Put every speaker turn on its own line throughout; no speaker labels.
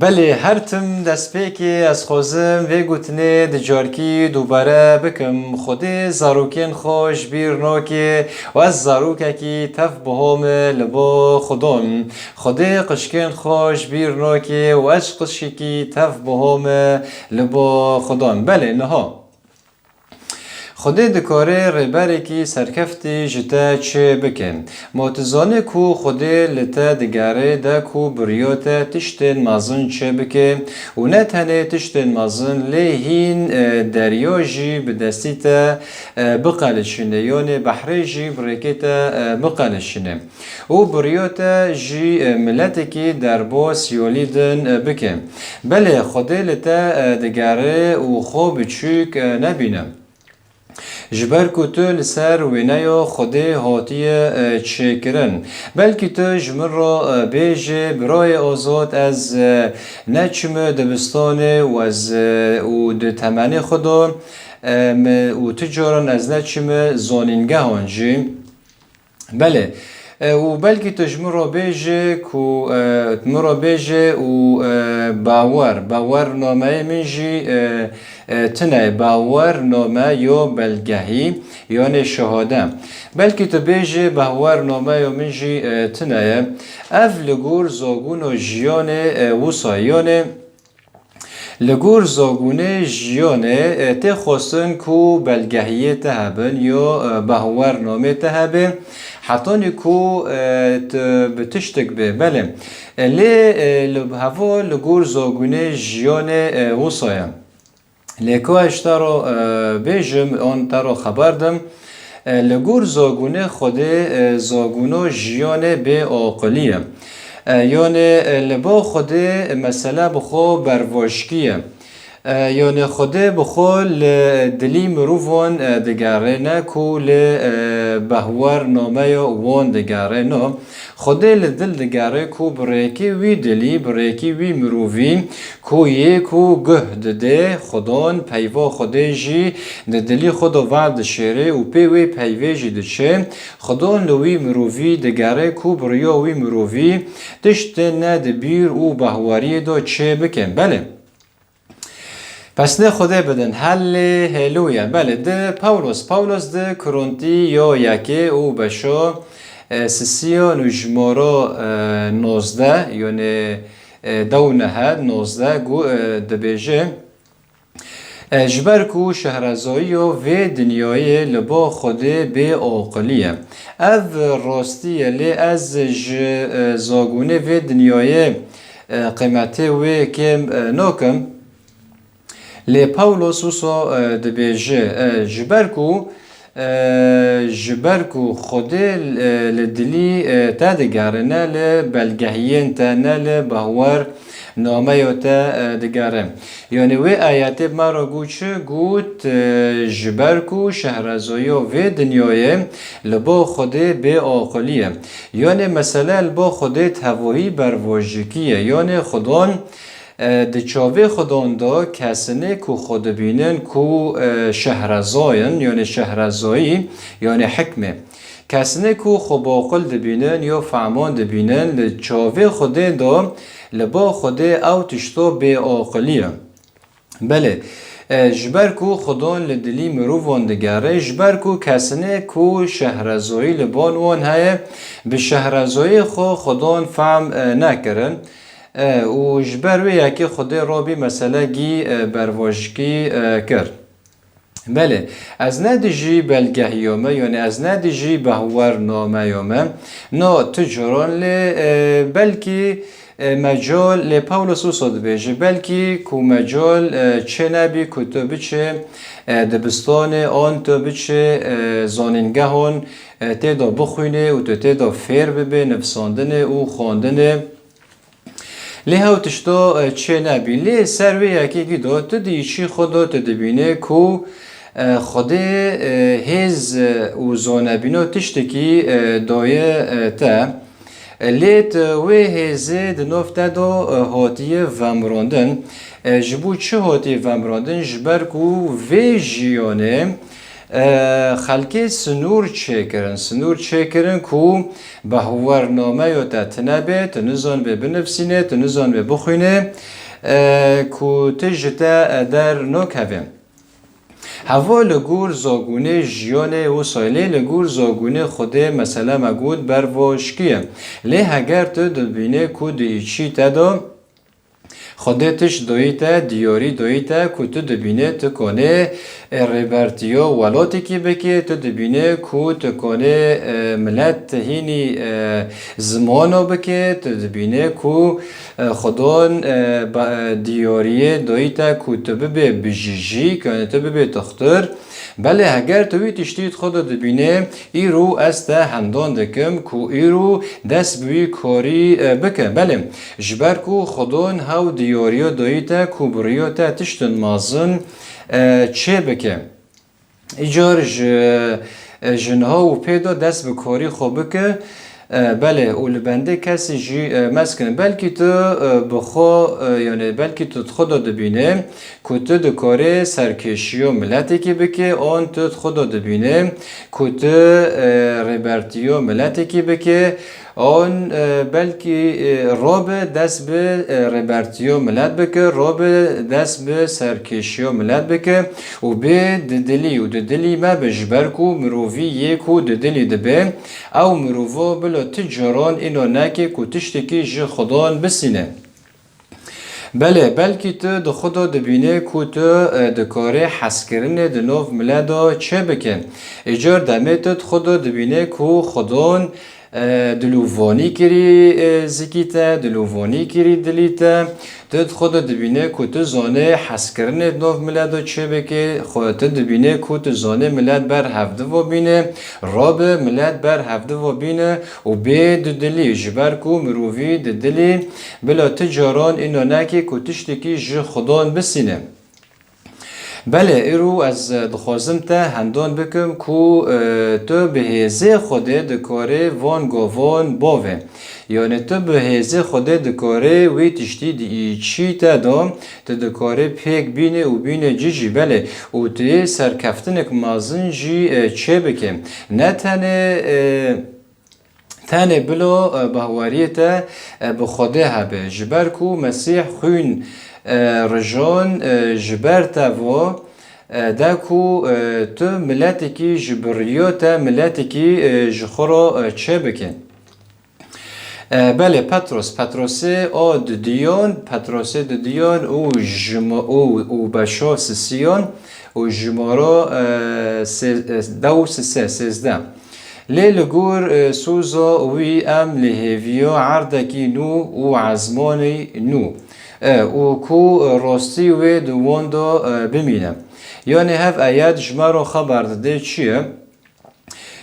بله هر تم دست پیکی از خوزم و گوتنه دجارکی دوباره بکم خودی زاروکین خوش بیر نوکی و از زاروکه کی تف بهم لبا خودم خودی قشکین خوش بیر نوکی و از قشکی کی تف بهم لبا خودم بله نها خودی دکاره ریبری کی سرکفتی جتا چه بکن موتزانه کو خودی لتا دگاره دا کو بریوتا تشتن مازن چه بکن و نه تنه تشتن مازن لیهین دریاجی بدستیتا بقالشنه یعنی بحری جی بریکتا بقالشنه و بریوتا جی ملتی کی دربا سیولیدن بکن بله خودی لتا دگاره و خوب چوک نبینم جبر کو تو لسر وینایا خودی هاتیه چکرن بلکه تو جمر را بیجه برای آزاد از نچم دبستانه و از او ده تمنی خدا و تجارن از نچم زانینگه هنجی بله و بلکه تجمع را بیجه کو تمرا بیجه و باور نامه منجی تنه باور نامه یا بلگهی یعنی شهاده بلکه تو بیجه باور نامه یا منجی تنه اف لگور زاگون و جیان وصایانه لگور زاگونه جیانه ته خواستن کو بلگهیه تهبن یا باور نامه تهبن حتی نکو بتشتک به بله لی هوا لگور زاگونه جیانه وصایم لیکو اشتارو بیجم آن تارو خبردم لگور زاگونه خود زاگونو جیانه به عاقلیه یعنی لبا خود مثلا بخو برواشکیه یعنی خود بخو دلی مروفان دگاره نه کو بهور نامه وان دگاره نه خود لدل دگاره کو بریکی وی دلی بریکی وی مروفی کو یکو گه دده خدان پیوا خود جی دلی خود وعد شیره و پیوی پیوی جی دچه خدان لوی مروفی دگاره کو بریا وی مروفی تشت نه دبیر او بهوری دو چه بکن بله پس نه خوده بدن حل هلویا بله ده پاولوس ده کرونتی یا یکی او بشا سسیا نجمارا 19 یعنی دونه هد 19 گو دبیجه جبر کو شهرزایی و دنیای لبا خوده به عاقلیه او راستیه لی از زاگونه و دنیای قیمته و کم ناکم لی پاولوس وصا دبیجه جبر کو خود لدلی تا دگاره نه لبلگهین تا نه لبهور نامه تا دگاره یعنی وی آیات ما را گوت جبر کو شهرزایی و دنیای لبا خود به عاقلیه یعنی مثلا لبا خود تواهی برواجکیه یعنی خدان دچاوه خدان دا کسنه کو خود بینن کو شهرزاین یعنی شهرزایی یعنی حکمه کسنه کو خوب عقل دبینن یا فهمان دبینن لچاوه خود دا لبا خود او تشتا به عقلیه بله جبر کو خدان لدلی مروفان دگره جبر کو کسنه کو شهرزایی لبان وان های به شهرزایی خدان فهم نکرن و جبر وی یکی خود رابی مثلا گی برواجکی کرد بله از ندیجی بلگهیامه یعنی از ندیجی بهور نامه یامه نا تجاران بلکی مجال لی پاولوس و صد بیجه بلکی کو مجال چه نبی کتابی چه دبستان آن تو بچه زانینگه هون تیدا بخوینه و تیدا فیر ببه نفساندنه و خواندنه لی هاو تشتا چه نبی لی سروی یکی گیدا تو دیچی خدا تو دبینه کو خود هز و زانبینا تشتکی دایه تا لیت و هزه دنوفته دا هاتیه ومراندن جبو چه هاتیه ومراندن جبر کو و جیانه خلکی سنور چه کرن سنور چه کرن کو به هورنامه یا تنبه تنزان به بنفسینه تنزان به بخوینه کو تجتا در نکوه هوا لگور زاگونه جیانه و سایله لگور زاگونه خوده مثلا مگود بر واشکیه لی هگر تو دبینه کو دیچی تدا خودتش دویتا دیاری دویتا که تو دبینه تو کنه ریبرتیا ولاتی که بکه تو دبینه که تو کنه ملت هینی زمانو بکه تو دبینه که خودان دیاریه دویتا که تو ببه بجیجی که تو ببه تختر بله اگر توی تشتید خود دبینه ای رو از تا هندان دکم که ای رو دست بوی کاری بکه بله جبر که خودان هاو دیاریا دایتا که بریاتا تشتن مازن چه بکه ایجار جنها و پیدا دست به کاری خوب بکه بله اول بنده کسی جی مسکن بلکی تو بخو یعنی بلکی تو خدا دبینه که تو دکاره سرکشی و ملتی که بکه آن تو خدا دبینه که تو ریبرتی و ملتی که بکه آن بلکی راب دست به ریبرتی و ملت بکه راب دست به سرکشی و ملت بکه و به دلی ما بجبر کو مروفی یکو دلی دبه او مروفا بلا تجاران اینو نکه که تشتکی جه خدان بسینه بله بلکی تو ده خدا دبینه که تو دکاره حس کرنه دنوف ملدا چه بکن ایجار دمه تو خدا دبینه که خدان دلووانی کری زکیتا دلووانی کری دلیتا تو خدا دبینه که تو زانه حس کرنه دنوف ملدا چه بکه خدا دبینه که تو زانه ملد بر هفته و بینه راب ملد بر هفته و بینه و به دلی جبر که مروفی دلی بلا تجاران اینو نکه که تشتکی جه خدان بسینه بله ایرو از دخوازم تا هندان بکم که تو به هزه خوده دکاره وان گاوان باوه یعنی تو به هزه خوده دکاره وی تشتی دی چی تا دام تو دکاره پیک بینه و بینه جی بله و توی سرکفتنک مازن جی چه بکم نه تنه بلا بهواریتا بخوده هبه جبر که مسیح خوین رجان جبرتا و داکو تو ملتی کی جبریاتا ملتی کی جخورا چه بکن بله پتروس پتروس دیان او بشا سیان و جمارا دو سیزده لگور سوزا وی ام لهویا عردکی نو و عزمانی نو و کو راستی و دوان دا بمینم یعنی هف آیات جمع خبر داده چیه؟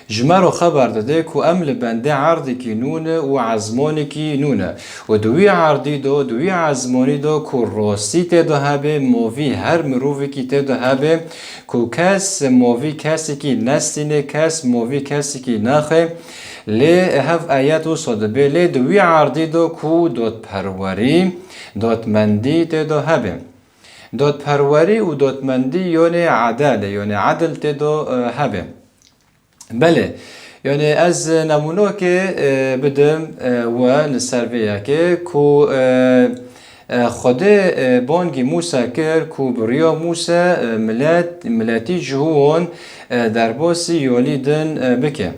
جمع خبر داده که امل بنده عرضی کی نونه و عزمانی کی نونه و دوی عرضی دا دوی عزمانی دا که راستی تدا هبه موی هر مروفی کی تدا هبه که کس موی کسی کی نستینه کس موی کسی کی نخه لی هف آیات و صدبه لی دوی عرضی دا که داد پروری دادمندی تدا هبه دادپروری و دادمندی یعنی عدل یعنی عدل تدا هبه بله یعنی از نمونه که بدم و نسرویه که خود بانگی موسى کرد که بریا موسى ملتی جهوان در باسی یالیدن بکه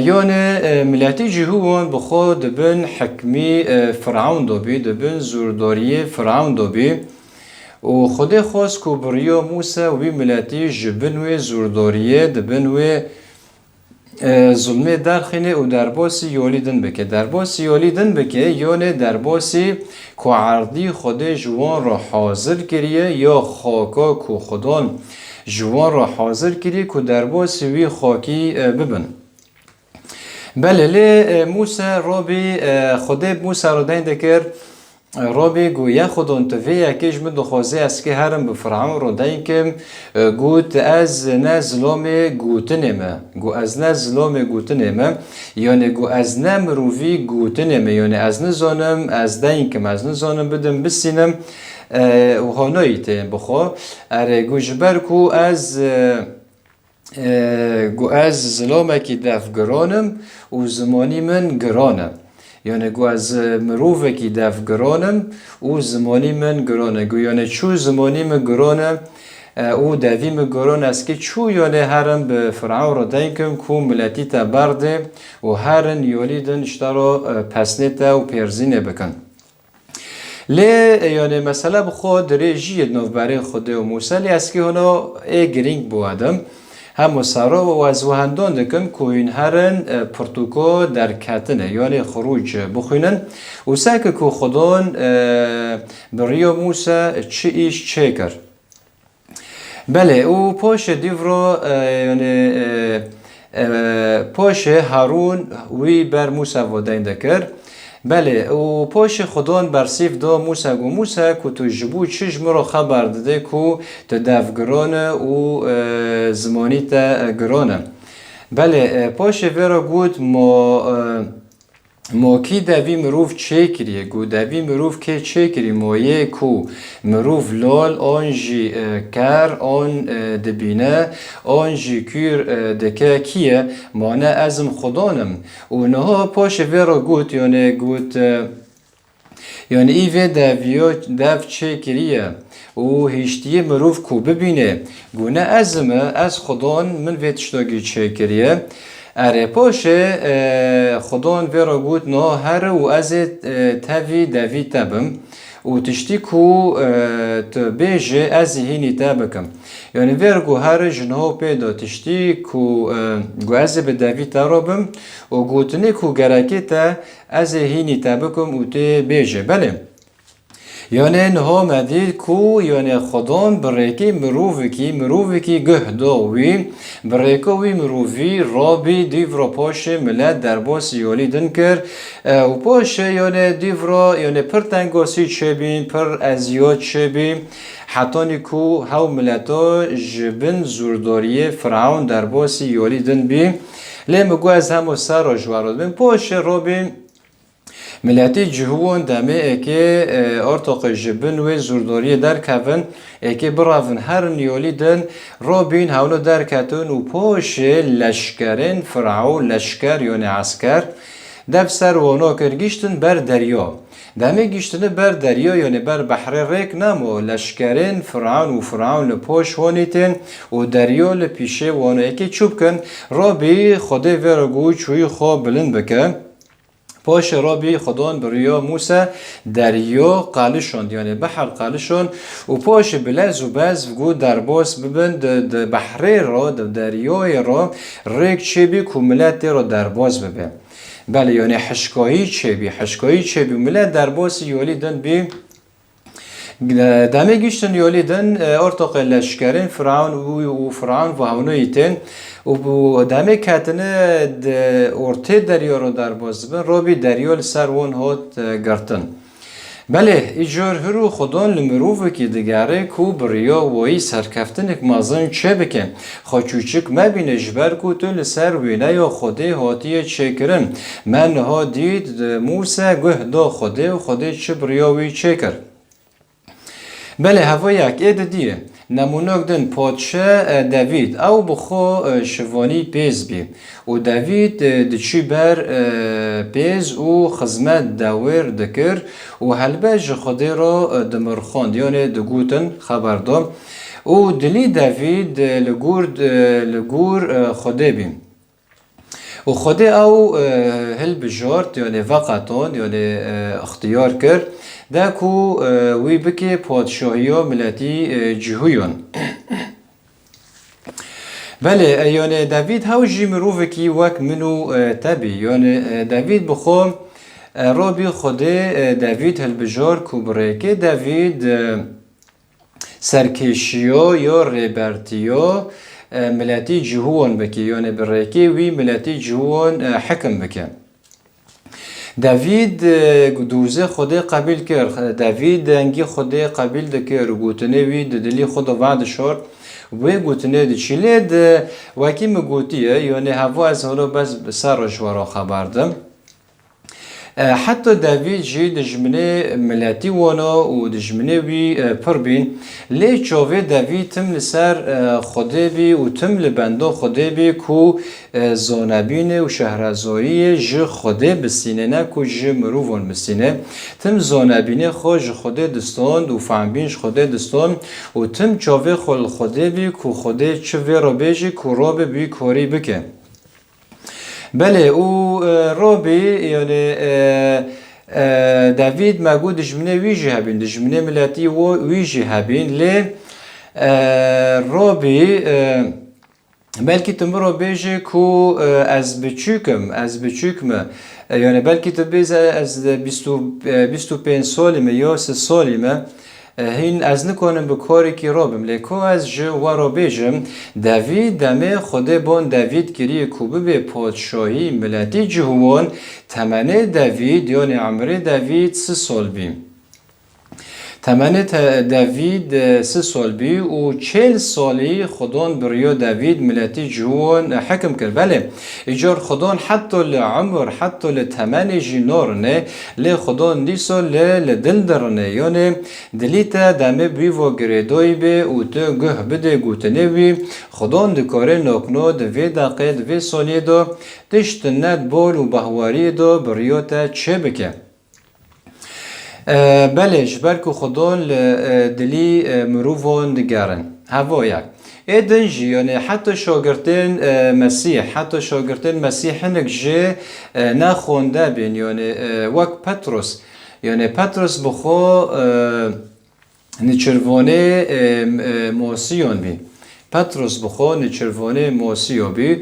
یعنی ملتی جهوان بخود بن حکمی فرعون دابی دبن زورداری فرعون دابی و خود خواست که بریا موسى وی ملتی جبن و زورداریه دبن و ظلمه درخینه و درباسی یالیدن بکه درباسی یالیدن بکه یعنی درباسی که عرضی خود جوان را حاضر کریه یا خاکا که خودان جوان را حاضر کریه که درباسی وی خاکی ببن بله لی موسى رابي خده موسى را دين دكر رابی گو یا خودون توی یکیش من دخوازه از که هرم بفرعون رو دینکم گوت از نزلام گوتنمه گو از نزلام گوتنمه یعنی گو از نمروی گوتنمه یعنی از نزانم از دینکم از نزانم بدم بسینم و هانایی تیم بخوا اره گو جبر کو از زلامه کی دف گرانم و زمانی من گرانم یعنی گو از مروفه کی دف گرانم و زمانی من گرانه گو یعنی چو زمانی من گرانه او دوی من گرانه است که چو یعنی هرم به فرعون را دینکم که ملتی تا برده و هرن یالیدن اشترا پسنیتا و پیرزینه بکن لی یعنی مثلا بخود ریجی نوبره خود و موسلی است که هنو گرینگ بودم هم سرا و از وهندان دکم که این هرن پرتوکو در کتنه یعنی خروج بخوینن و سکه که خودان بریا موسى چه ایش چه کرد بله او پاش دیورا یعنی پاش هارون وی بر موسى ودین دکر بله و پاش خدان برسیف دا موسى گو موسى که تو جبو چش مرا خبر داده که تو دفگرانه و زمانی تا گرانه بله پاش ویرا گود ما کی دوی مروف چه کریه گو دوی مروف که چه کری مایه کو مروف لال آنجی کر آن دبینه آنجی کور دکه کیه مانه ازم خدانم و نها پاش ویرا گوت یعنی گوت یعنی ایوه دو چه کریه و هیشتیه مروف کو ببینه گونه ازمه از خدان من ویتشتاگی چه کریه اره پاشه خدان ویرا گوت نه هر و از تاوی دوی تبم و تشتی کو بیجه از هینی تبکم یعنی ویرگو هر جنها پیدا تشتی کو از به دوی ترابم و گوتنی کو گرکی تا از هینی تبکم و تی بیجه بله یعنی نها مدید کو یعنی خدان برکی مروفی کی گهداوی برکوی مروفی رابی دیورا پاشه ملت در باس یالی دن کر و پاشه یعنی دیورا یعنی پر تنگاسی چه بین پر ازیاد چه بین حتی کو هاو ملتا جبن زورداری فرعون در باس یالی دن بی لیمگو از همو سر را جوارد بین پاشه رابی ملتی جهوان دمه اکی ارتاق جبن و زورداری در کفن اکی براون هر نیالی دن را بین حولا در کتون و پاش لشکرین فرعون لشکر یعنی عسکر دف سر وانا کر گیشتن بر دریا دمه گیشتن بر دریا یعنی بر بحر ریک نمو لشکرین فرعون لپاش وانیتن و دریا لپیشه وانا اکی چوب کن را بی خوده ورگو چوی خواب بلند بکن پاش رابی خدان بریا موسى دریا قالشون یعنی بحر قالشون و پاش بلز و بز گو درباس ببند بحری را دریای را ریک چه بی کملت را درباس ببین بله یعنی حشکایی چه بی ملت درباس یالی دن بی دمه گیشتن یالی دن ارتاق لشکرین فرعون و هونایتن و دمه کتنه ارته دریا رو در باز بن رابی دریا لسر وان هات گرتن بله ایجار هرو خدان لمروفه که دگره کو بریا وایی سرکفتنک مازن چه بکن خاچوچک مبینه جبر کو تو لسر وینه یا خوده هاتیه چه کرن من ها دید موسى گه دا خوده و خوده چه بریاوی چه کرد بله هوا یک اید دیه نموناک دن پادشه دوید او بخو شوانی پیز بی و دوید دچی بر پیز و خزمت داور دکر و هلبج خوده را دمرخاند یعنی دگوتن خبردار و دلی دوید لگور خوده بیم و خوده او هل بجارت یعنی وقتان یعنی اختیار کرد ده کو وی بکی پادشاهی ها ملتی جهویان بله یعنی دوید هاو جی مروفه کی وک منو تبی یعنی دوید بخوام رابی خوده دوید هل بجار کبره که دوید سرکشیا یا ریبرتیا ملتی جهوان بکی یعنی برکی وی ملتی جهوان حکم بکن داوید دوزه خدا قبیل کرد داوید انگی خدا قبیل دکر گوتنه وی دلی خدا وعد شد و گوتنه دچیلد وکی مگوتیه یعنی هوا از حالا بس سرش ورا خبردم حتی داوید جی دجمنه ملتی وانا و دجمنه وی پر بین لی چاوه داوید تم لسر خوده بی و تم لبنده خوده بی کو زانبین و شهرزایی جی خوده بسینه نه کو جی مروفون بسینه تم زانبین خو جی خوده دستان و فهمبینش خوده دستان و تم چاوه خل خوده بی کو خوده چوه را بیجی کو را بی کوری بکه بله او رابی یعنی داوید مگو دجمنه ویجی هبین دجمنه ملتی و ویجی هبین لی رابی بلکه تم رو بیجی کو از بچوکم یعنی بلکه تو بیز از 25 سالمه یا 3 سالمه هین از نکنم به کاری که رابم لیکو از جو و را بیجم داوید دمه خود بان داوید کری کوبه به پادشاهی ملتی جهوان تمنه داوید یعنی عمر داوید 3 سال بیم تمنه داوید 3 سال بی و 40 سالی خدان بریا داوید ملتی جوان حکم کرد بله ایجار خدان حتی لعمر حتی لتمنه جینار نه لی خدان دیسا لی دل درنه یعنی دلیتا دمه بی و گریدای بی و تو گه بده گوتنه بی خدان دکاره ناکنو دوی دقیه دوی سالی دا تشتنت بال و بهواری دا بریا تا چه بکه بله جبر که خدان دلی مروفان دگرن هوا یک ایدن جی یعنی حتی شاگردین مسیح هنگ جی نخونده بین یعنی وک پتروس یعنی پتروس بخو نچروانه موسیون بی پتروس بخو نچروانه موسیون بی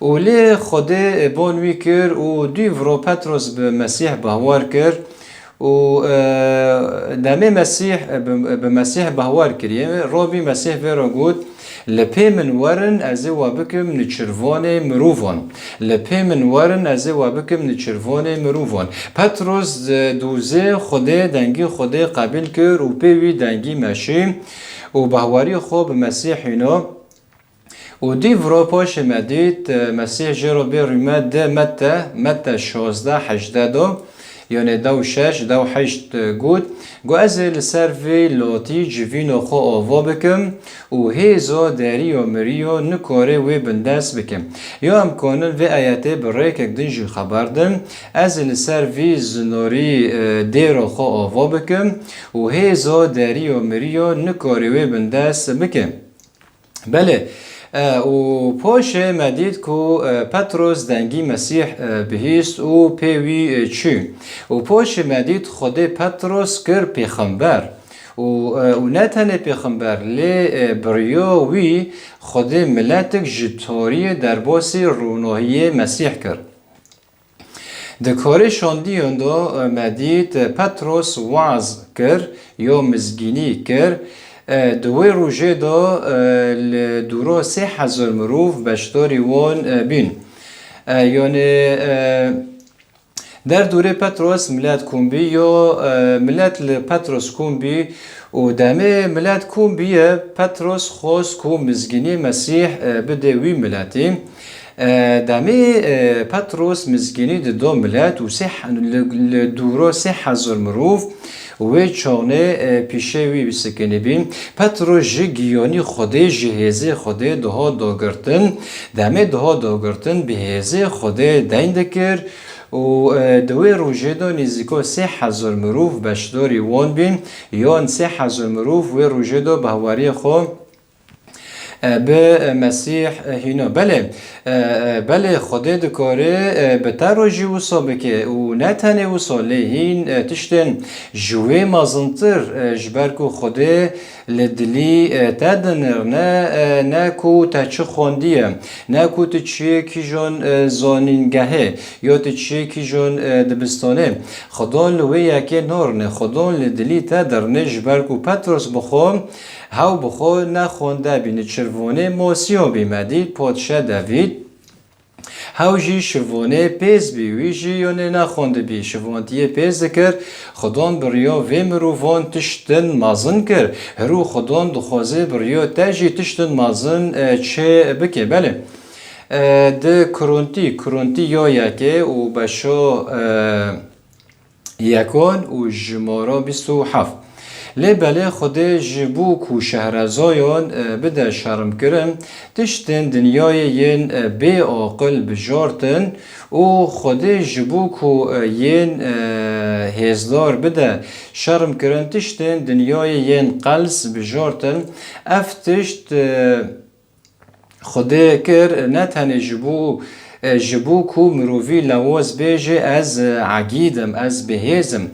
و لی خود بانوی کر و دیو پتروس به مسیح باور کر و دمه به مسیح بهوار کریم رابی مسیح ویرا گود لپی من ورن از وابکم نچروان مروفان لپی من ورن از وابکم نچروان مروفان پتروس دوزه خوده دنگی خوده قبیل کر و پیوی دنگی مشی و بهواری خوب مسیح اینا و دیو را پاش مدید مسیح جرا بی ریمت ده مت 16-18 دا یعنی 2-6 گود گو از لسر وی لاتی جوین خو آوا بکم و هیزا داری و مریو نکاره وی بندست بکم یا امکانن وی آیاته برای که دنجی خبردم از لسر وی زناری دیر خو آوا بکم و هیزا داری و مریو نکاره وی بندست بکم بله و پاش مدید که پتروس دنگی مسیح بهیست و پیوی چی و پاش مدید خود پتروس کر پیغمبر و نه تنه پیغمبر لی بریا وی خود ملتک جتاری در باسی روناهی مسیح کرد دکاره شاندی اندا مدید پتروس وعظ کرد یا مزگینی کرد دوی روژه دا دورا 3000 مروف بشتاری وان بین یعنی در دوره پتروس ملت کومبی یا ملت پتروس کومبی و دمه ملت کومبی پتروس خواست که مزگینی مسیح بده وی ملتی دمه پتروس مزگینی دو ملت و دورا 3000 مروف و چانه پیشه وی بسکنی بین پتروس جگیانی خوده جهازه خوده دها داگرتن دمه دها داگرتن به هزه خوده دین دکر و دوی روژه دا نزدیکا 3000 مروف بشداری وان بین یا 3000 مروف و روژه دا بهواری خود به مسیح هینا بله خدا دکاره به تراجی و سابقه و نتنه و صالحین تشتن جوه مازنتر جبرکو خدا لدلی تدنر نه کو تا چه خوندیه نه کو تا چه کی جان زانینگهه یا تا چه کی جان دبستانه خدا لوی یکی نورنه خدا لدلی تدرنه جبرکو پتروس بخوام هاو بخو نخونده بینه چروانه موسیو بیمدید پادشه داوید هاوجی شوانه پیز بی ویجی یونه نخونده بی شوانتیه پیز کر خدان بریا و مروفان تشتن مازن کر هرو خدان دخوازه بریا تاجی تشتن مازن چه بکه بله ده کرونتی یا یکه و بشو یکان و جمارا 27 لی بله خود جبو کو شهرزایان بده شرم کرم تشتن دنیای ین بی عاقل بجارتن و خود جبو کو ین هزدار بده شرم کرم تشتن دنیای ین قلس بجارتن افتشت خود کر نتنه جبو کو مروفی لواز بیجه از عقیدم از بهیزم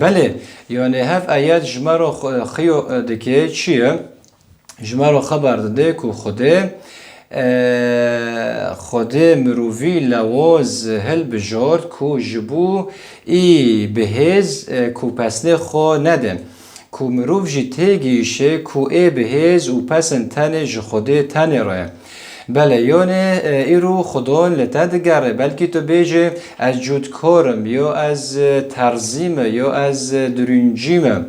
بله یعنی هف آیات جمرو خیو دکه چیه جمرو خبر داده که خود مروفی لواز هل بجارد که جبو ای بهیز که پسنه خو نده که مروف جی تیگیشه که ای بهیز و پسن تنه جی خوده تنه راه بله یعنی ایرو خدا لتدگره بلکه تو بیجه از جودکارم یا از ترزیم یا از درنجیم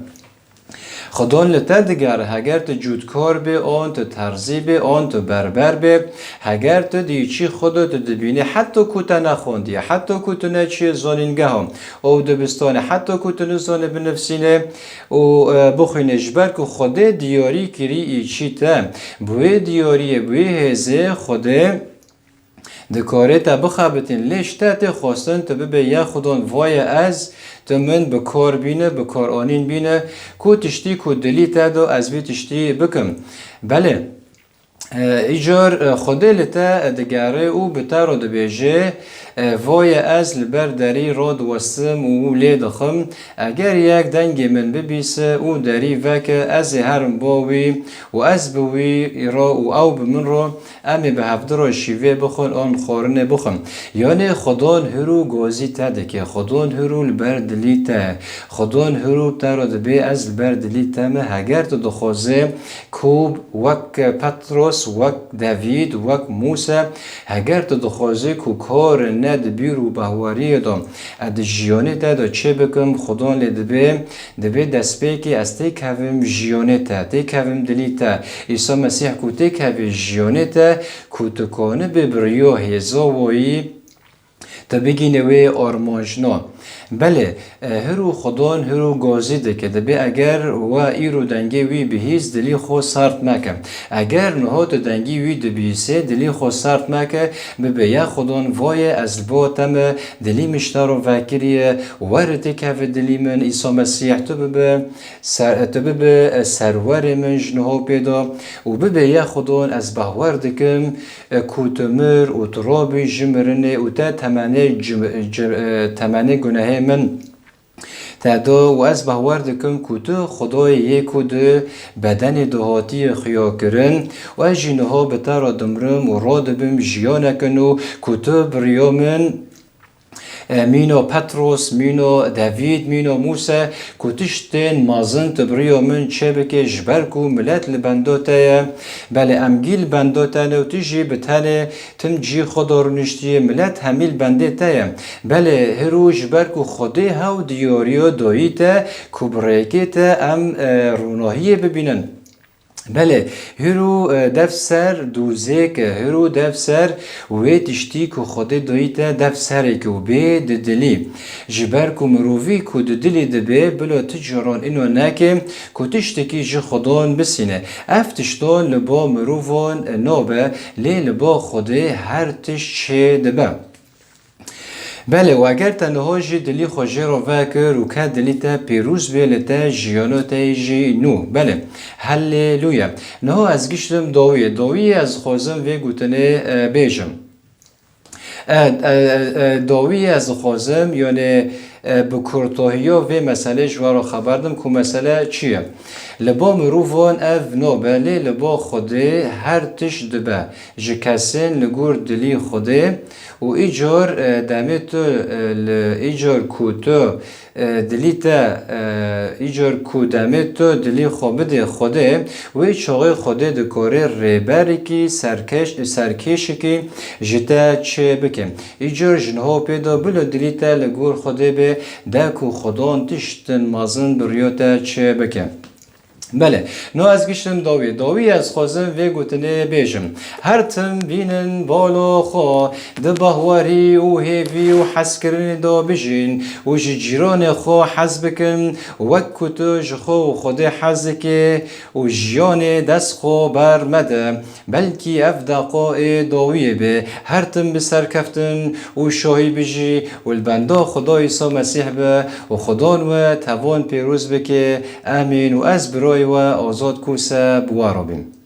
خدا لتدگره اگر تو جودکار به آن تو ترزی به آن تو بربر به اگر تو دیچی خدا تو دبینه حتی کتا نخوندی حتی کتا نچی زانینگه هم او دبستانه حتی کتا نزانه بنفسینه و بخوینش بر که خدا دیاری کری ایچی تا بوی دیاریه بوی هزه خدا دکاره تا بخابتین لیش تا خواستن تا ببه یا خودان وای از تا من بکار بینه بکار آنین بینه کو تشتی کو دلی تا دو از بی تشتی بکم بله ایجار خدا لتا دگاره او بتارو دبیجه وای از لبر داری راد وستم و لید خم اگر یک دنگ من ببیسه او داری وکه از هرم باوی و از بوی را و او بمن را امی به هفته شیوه بخون آن خورنه بخم یعنی خدان هرو گازی تده که خدان هرو لبر دلی تا خدان هرو بتارو دبی از لبر دلی تا اگر تو دخوازه کوب وک پتروس وک داوید وک موسی اگر تو دخوازه کو کار ند بیرو بهواری دام اد جیانه تا چه بکم خدا لدبه دست که از تی کویم جیانه تی کویم دلی تا عیسی مسیح کو تی کوی جیانه کو تکانه ببریا هزاوایی تا بگینه وی آرمانجنا بله هرو خدان هرو گازی ده که دبی اگر و ایرو دنگی وی بهیز دلی خو سرد مکم اگر نهات دنگی وی دبیسه دلی خو سرد مکه ببه یا خدان وای از باتم دلی مشتر و وکریه ورده که دلی من عیسی مسیح تو ببه سرور من جنها پیدا و ببه یا خدان از بهور دکم کوتمر و ترابی جمرنه و تا تمنه گناه من تدا و از باور دکم کتو خدای یکو ده بدن دهاتی خیا کرن و از جنها بتر دمرم و را دبم جیانه کنو کتو بریامن مینو پتروس مینو داوید مینو موسی کتشتن مازن تبریو من چه بکه جبرکو ملت لبندوته بله امگیل بندوته و تیجی بتنه تم جی خدا رو نشتیه ملت همیل بنده ته بله هرو جبرکو خدا هاو دیاریو داییته کبریکی ته ام روناهیه ببینن بله هرو دفسر دوزه که هرو دفسر و تشتی که خود دایته دفسره که و به دلی جبر که مروفی که دلی دبه بلا تجاران اینو نکه که تشتکی جه خدان بسینه افتشتان لبا مروفان نابه لی لبا خوده هر تش چه دبه بله و اگر تنها جی دلی خوشی رو وکر و که دلی تا پیروز بیل تا جیانو تا جی نو بله هللویا نه از گشتم داوی از خوازم و گوتنه بیجم داوی از خوازم یعنی بکرتاهی و مسئله جوارو خبردم که مسئله چیه لبا مروفان اف نابه لی لبا خوده هر تش دبه جه کسین لگور دلی خوده و ایجار دمه تو ایجار کوتو دلی تا ایجور کودمه تو دلی خوبه خوده و چاقه خوده دکاره ریبری کی سرکش کی جتا چه بکم ایجور جنها پیدا بلو دلی تا لگور خوده به دکو خدان تشتن مازن بریوتا چه بکم بله نو از گشتم داوی از خوازم و گوتنه بیجم هر تم بینن بالا خوا ده بهواری و هیوی و حس کرن دا بجین و جیران خوا حز بکن وکو تو جخو و خود حز که و جیان دست خوا برمده بلکی اف دقاء داویه به هر تم بسر کفتن و شاهی بجی و البندا خدا عیسی مسیح به و خدا و توان پیروز بکه امین و از برای و آزاد کوسه بوارابیم